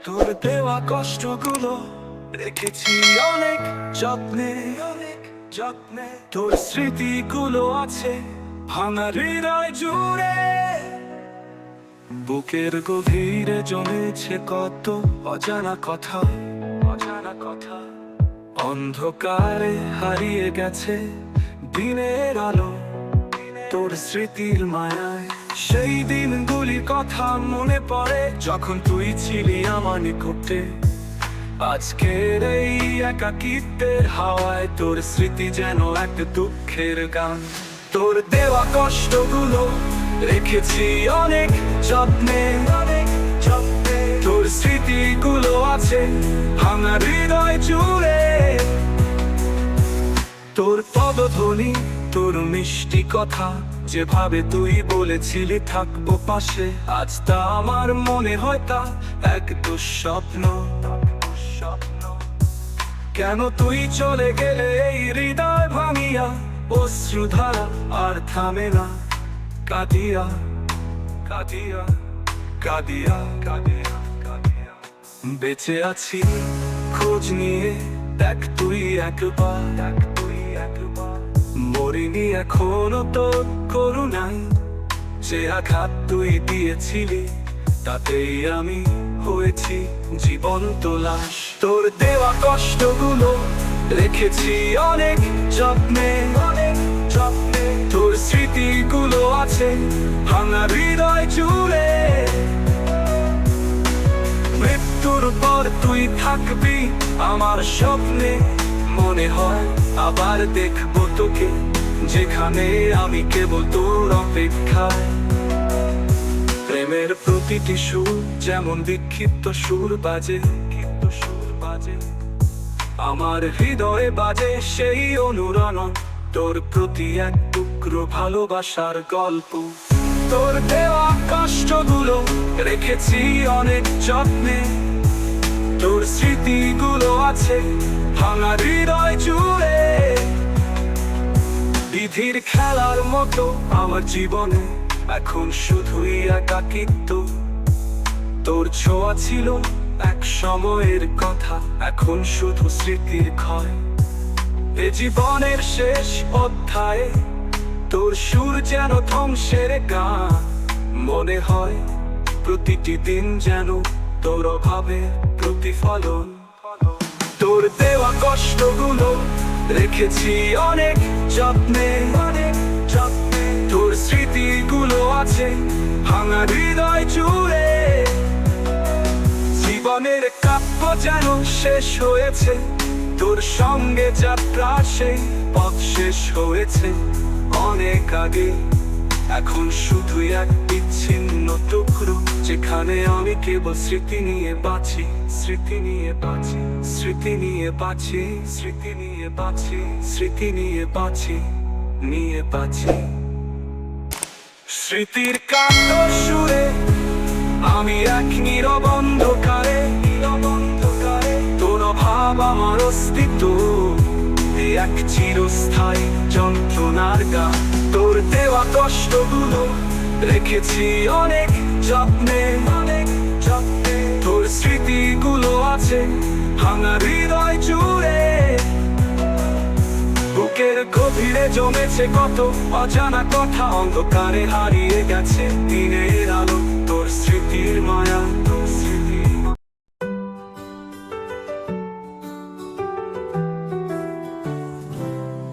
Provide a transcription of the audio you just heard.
তোর দেওয়া কষ্টগুলো রেখেছি অনেক যত্নে, তোর স্মৃতিগুলো আছে ভাঙা হৃদয় জুড়ে। বুকের গভীরে জমেছে কত অজানা কথা, অন্ধকারে হারিয়ে গেছে দিনের আলো তোর স্মৃতির মায়ায়। সেই দিনগুলির কথা মনে পড়ে যখন তুই ছিলি আমার নিকটে। আজকের এই একাকিত্বের হাওয়ায় তোর স্মৃতি যেন এক দুঃখের গান। তোর দেওয়া কষ্টগুলো রেখেছি অনেক যত্নে, তোর স্মৃতিগুলো আছে ভাঙা হৃদয় জুড়ে। তোর পদধ্বনি, তোর মিষ্টি কথা, যেভাবে তুই বলেছিলি থাকবো পাশে, আজ তা আমার মনে হয় তা এক দুঃস্বপ্ন। কেন তুই চলে গেলে এই হৃদয় ভাঙিয়া, অশ্রুধারা আর থামে না কাঁদিয়া, কাঁদিয়া, কাঁদিয়া, কাঁদিয়া, কাঁদিয়া। বেঁচে আছি খোঁজ নিয়ে, দেখ তুই একবার, মরিনি এখনো তোর করুণায়। যে আঘাত তুই দিয়েছিলি তাতেই আমি হয়েছি জীবন্ত লাশ। তোর দেওয়া কষ্টগুলো রেখেছি অনেক যত্নে, তোর স্মৃতিগুলো আছে ভাঙা হৃদয় জুড়ে। মৃত্যুর পর তুই থাকবি আমার স্বপ্নে, মনে হয় আবার দেখবো তোকে, যেখানে আমি কেবল তোর অপেক্ষায়। প্রেমের প্রতিটি সুর যেমন বিক্ষিপ্ত সুর বাজে, আমার হৃদয়ে বাজে সেই অনুরণন, তোর প্রতি এক টুকরো ভালোবাসার গল্প। তোর দেওয়া কষ্টগুলো রেখেছি অনেক যত্নে, তোর স্মৃতিগুলো আছে ভাঙা হৃদয় জুড়ে। বিধির খেলার মতো আমার জীবনে এখন শুধুই একাকিত্ব। তোর ছোঁয়া ছিল এক সময়ের কথা, এখন শুধু স্মৃতির ক্ষয়। এ জীবনের শেষ অধ্যায়ে তোর সুর যেন ধ্বংসের গান, মনে হয় প্রতিটি দিন যেন তোর অভাবে প্রতিফলন। তোর দেওয়া কষ্টগুলো রেখেছি অনেক যত্নে, তোর স্মৃতিগুলো আছে ভাঙা হৃদয় জুড়ে। জীবনের কাব্য যেন শেষ হয়েছে, তোর সঙ্গে যাত্রা সেই পথ শেষ হয়েছে অনেক আগে। এখন শুধু এক বিচ্ছিন্ন টুকরো, যেখানে আমি কেবল স্মৃতি নিয়ে বাঁচি, স্মৃতি নিয়ে বাঁচি, স্মৃতি নিয়ে বাঁচি, স্মৃতি নিয়ে বাঁচি, স্মৃতি নিয়ে বাঁচি, নিয়ে বাঁচি। স্মৃতির কান্ড সুরে আমি এক নীরব অন্ধকারে, তোর অভাব আমার অস্তিত্ব এক চিরস্থায়ী যন্ত্রণার গান। তোর দেওয়া কষ্টগুলো রেখেছি অনেক যত্নে, তোর স্মৃতিগুলো আছে ভাঙা হৃদয় জুড়ে। বুকের গভীরে জমেছে কত অজানা কথা, অন্ধকারে হারিয়ে গেছে দিনের আলো তোর স্মৃতির মায়া, তোর